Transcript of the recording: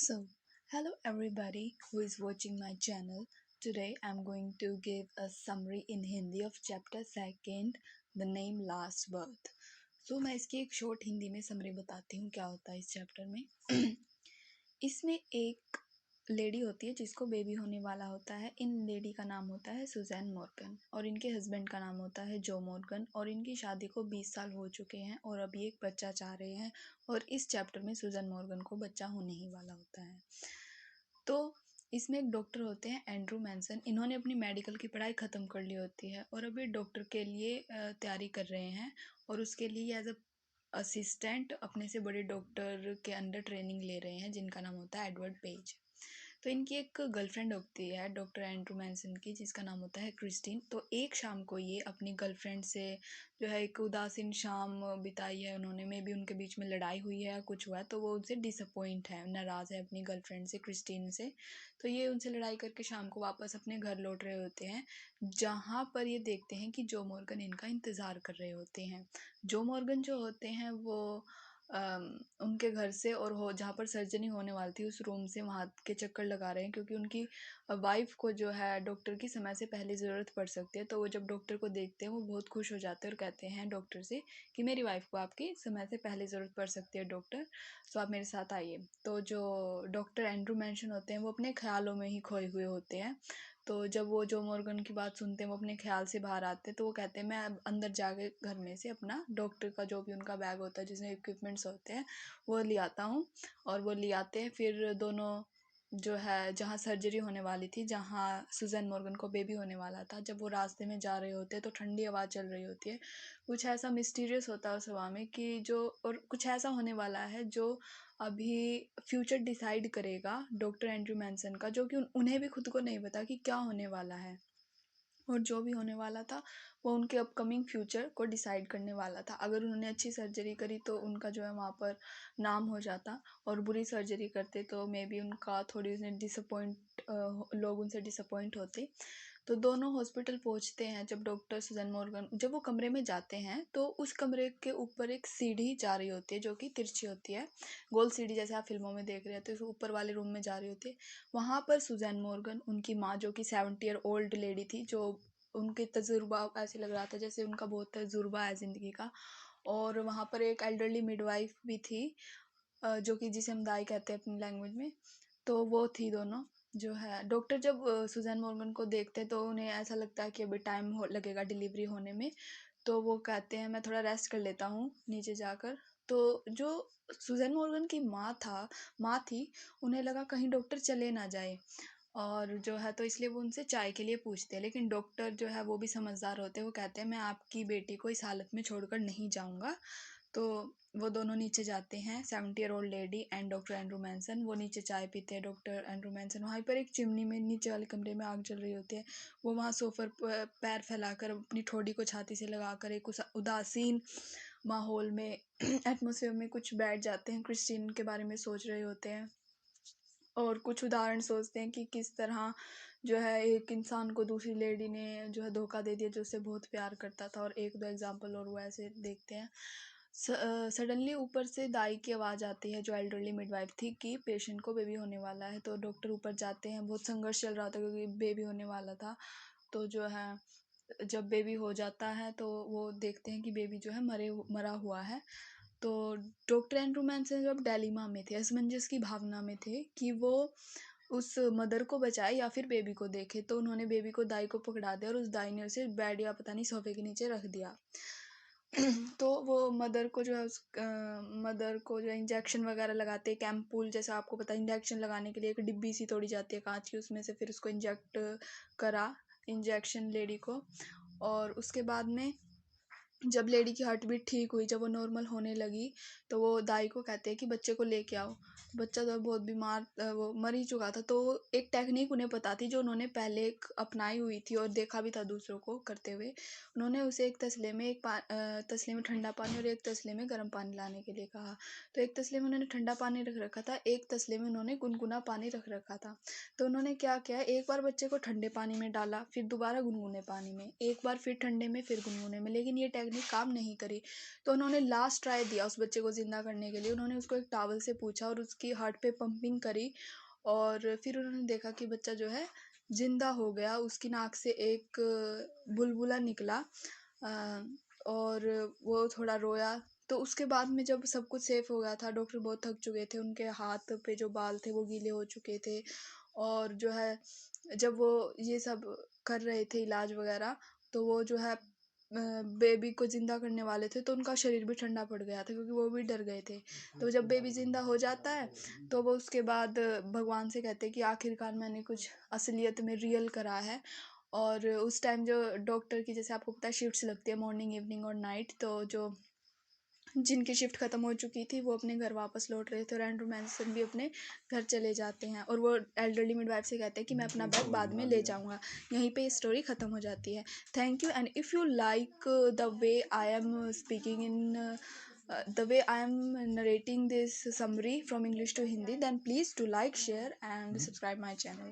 So, hello everybody who is watching my channel. Today I'm going to give a summary in Hindi of chapter second, The Name Last Birth. So मैं इसकी एक short Hindi में summary बताती हूँ क्या होता है इस चैप्टर में। इसमें एक लेडी होती है जिसको बेबी होने वाला होता है। इन लेडी का नाम होता है सुजैन मॉर्गन और इनके हस्बैंड का नाम होता है जो मॉर्गन और इनकी शादी को 20 साल हो चुके हैं और अभी एक बच्चा चाह रहे हैं और इस चैप्टर में सुजैन मॉर्गन को बच्चा होने ही वाला होता है। तो इसमें एक डॉक्टर होते हैं एंड्रू मैनसन। इन्होंने अपनी मेडिकल की पढ़ाई ख़त्म कर ली होती है और अभी डॉक्टर के लिए तैयारी कर रहे हैं और उसके लिए एज अ असिस्टेंट अपने से बड़े डॉक्टर के अंडर ट्रेनिंग ले रहे हैं जिनका नाम होता है एडवर्ड पेज। तो इनकी एक गर्लफ्रेंड होती है डॉक्टर एंड्रू मैनसन की जिसका नाम होता है क्रिस्टीन। तो एक शाम को ये अपनी गर्लफ्रेंड से जो है एक उदासीन शाम बिताई है उन्होंने, मे बी उनके बीच में लड़ाई हुई है या कुछ हुआ है तो वो उनसे डिसअपॉइंट है, नाराज़ है अपनी गर्लफ्रेंड से क्रिस्टीन से। तो ये उनसे लड़ाई करके शाम को वापस अपने घर लौट रहे होते हैं जहाँ पर ये देखते हैं कि जो मॉर्गन इनका इंतज़ार कर रहे होते हैं। जो मॉर्गन जो होते हैं वो उनके घर से और हो जहाँ पर सर्जरी होने वाली थी उस रूम से वहाँ के चक्कर लगा रहे हैं क्योंकि उनकी वाइफ को जो है डॉक्टर की समय से पहले ज़रूरत पड़ सकती है। तो वो जब डॉक्टर को देखते हैं वो बहुत खुश हो जाते हैं और कहते हैं डॉक्टर से कि मेरी वाइफ को आपकी समय से पहले ज़रूरत पड़ सकती है डॉक्टर, तो आप मेरे साथ आइए। तो जो डॉक्टर एंड्रू मैनसन होते हैं वो अपने ख्यालों में ही खोए हुए होते हैं। तो जब वो जो मॉर्गन की बात सुनते हैं वो अपने ख्याल से बाहर आते हैं तो वो कहते हैं मैं अब अंदर जाके घर में से अपना डॉक्टर का जो भी उनका बैग होता है जिसमें इक्विपमेंट्स होते हैं वो ले आता हूँ। और वो ले आते हैं। फिर दोनों जो है जहाँ सर्जरी होने वाली थी, जहाँ सुजैन मॉर्गन को बेबी होने वाला था, जब वो रास्ते में जा रहे होते हैं तो ठंडी हवा चल रही होती है। कुछ ऐसा मिस्टीरियस होता है उस हवा में कि जो और कुछ ऐसा होने वाला है जो अभी फ्यूचर डिसाइड करेगा डॉक्टर एंड्रू मैनसन का, जो कि उन्हें भी खुद को नहीं पता कि क्या होने वाला है। और जो भी होने वाला था वो उनके अपकमिंग फ्यूचर को डिसाइड करने वाला था। अगर उन्होंने अच्छी सर्जरी करी तो उनका जो है वहाँ पर नाम हो जाता और बुरी सर्जरी करते तो मे बी उनका थोड़ी लोग उनसे डिसअपॉइंट होते। तो दोनों हॉस्पिटल पहुँचते हैं। जब डॉक्टर सुजैन मॉर्गन जब वो कमरे में जाते हैं तो उस कमरे के ऊपर एक सीढ़ी जा रही होती है जो कि तिरछी होती है, गोल सीढ़ी जैसे आप फिल्मों में देख रहे होते हैं, तो ऊपर वाले रूम में जा रही होती है। वहाँ पर सुजैन मॉर्गन उनकी माँ जो कि 70 ईयर ओल्ड लेडी थी, जो उनके तजुर्बा ऐसे लग रहा था जैसे उनका बहुत तजुर्बा है ज़िंदगी का। और वहाँ पर एक एल्डरली मिडवाइफ भी थी जो कि जिसे हम दाई कहते हैं अपनी लैंग्वेज में। तो वो थी दोनों जो है। डॉक्टर जब सुजैन मॉर्गन को देखते हैं तो उन्हें ऐसा लगता है कि अभी टाइम लगेगा डिलीवरी होने में। तो वो कहते हैं मैं थोड़ा रेस्ट कर लेता हूँ नीचे जाकर। तो जो सुजैन मॉर्गन की माँ थी, उन्हें लगा कहीं डॉक्टर चले ना जाए और जो है तो इसलिए वो उनसे चाय के लिए पूछते हैं। लेकिन डॉक्टर जो है वो भी समझदार होते हैं, वो कहते हैं मैं आपकी बेटी को इस हालत में छोड़कर नहीं जाऊंगा। तो वो दोनों नीचे जाते हैं, 70 year old lady and doctor Andrew Manson. वो नीचे चाय पीते हैं डॉक्टर एंड्रू मैनसन। वहाँ पर एक चिमनी में नीचे वाले कमरे में आग जल रही होती है। वो वहाँ सोफर पैर फैलाकर अपनी ठोड़ी को छाती से लगाकर एक उदासीन माहौल में एटमोसफियर में कुछ बैठ जाते हैं, क्रिस्टीन के बारे में सोच रहे होते हैं और कुछ उदाहरण सोचते हैं कि किस तरह जो है एक इंसान को दूसरी लेडी ने जो है धोखा दे दिया जो उससे बहुत प्यार करता था, और एक दो एग्जांपल और वो ऐसे देखते हैं। सडनली ऊपर से दाई की आवाज़ आती है जो एल्डरली मिडवाइफ थी कि पेशेंट को बेबी होने वाला है। तो डॉक्टर ऊपर जाते हैं। बहुत संघर्ष चल रहा था क्योंकि बेबी होने वाला था। तो जो है जब बेबी हो जाता है तो वो देखते हैं कि बेबी जो है मरा हुआ है। तो डॉक्टर एंड्रू मैनसन जब डायलेमा में थे, असमंजस की भावना में थे कि वो उस मदर को बचाए या फिर बेबी को देखे। तो उन्होंने बेबी को दाई को पकड़ा दिया और उस दाई ने उसे बेड या पता नहीं सोफे के नीचे रख दिया। तो वो मदर को जो इंजेक्शन वगैरह लगाते, कैंपूल जैसा आपको पता है इंजेक्शन लगाने के लिए एक डिब्बी सी तोड़ी जाती है कांच की, उसमें से फिर उसको इंजेक्ट करा इंजेक्शन लेडी को। और उसके बाद में जब लेडी की हार्ट बीट ठीक हुई, जब वो नॉर्मल होने लगी, तो वो दाई को कहते हैं कि बच्चे को लेके आओ। बच्चा तो बहुत बीमार वो मर ही चुका था। तो एक टेक्निक उन्हें पता थी जो उन्होंने पहले अपनाई हुई थी और देखा भी था दूसरों को करते हुए। उन्होंने उसे एक तसले में तसले में ठंडा पानी और एक तसले में गर्म पानी लाने के लिए कहा। तो एक तसले में उन्होंने ठंडा पानी रख रखा था, एक तसले में उन्होंने गुनगुना पानी रख रखा था। तो उन्होंने क्या किया, एक बार बच्चे को ठंडे पानी में डाला, फिर दोबारा गुनगुने पानी में, एक बार फिर ठंडे में, फिर गुनगुने में। लेकिन ये टेक्निक काम नहीं करी। तो उन्होंने लास्ट ट्राई दिया उस बच्चे को ज़िंदा करने के लिए। उन्होंने उसको एक टॉवल से पूछा और उसकी हार्ट पे पंपिंग करी और फिर उन्होंने देखा कि बच्चा जो है ज़िंदा हो गया। उसकी नाक से एक बुलबुला निकला और वो थोड़ा रोया। तो उसके बाद में जब सब कुछ सेफ हो गया था, डॉक्टर बहुत थक चुके थे, उनके हाथ पे जो बाल थे वो गीले हो चुके थे और जो है जब वो ये सब कर रहे थे इलाज वगैरह, तो वो जो है बेबी को ज़िंदा करने वाले थे, तो उनका शरीर भी ठंडा पड़ गया था क्योंकि वो भी डर गए थे। तो जब बेबी ज़िंदा हो जाता है तो वो उसके बाद भगवान से कहते हैं कि आखिरकार मैंने कुछ असलियत में रियल करा है। और उस टाइम जो डॉक्टर की, जैसे आपको पता है, शिफ्ट्स लगती है मॉर्निंग, इवनिंग और नाइट। तो जो जिनकी शिफ्ट खत्म हो चुकी थी वो अपने घर वापस लौट रहे थे और एंड्रू मैनसन भी अपने घर चले जाते हैं और वो एल्डरली मिडवाइफ से कहते हैं कि मैं अपना बैग बाद में ले जाऊंगा। यहीं पे स्टोरी खत्म हो जाती है। Thank you, and if you like the way I am speaking in the way I am narrating this summary from English to Hindi, then please do like, share and subscribe my channel.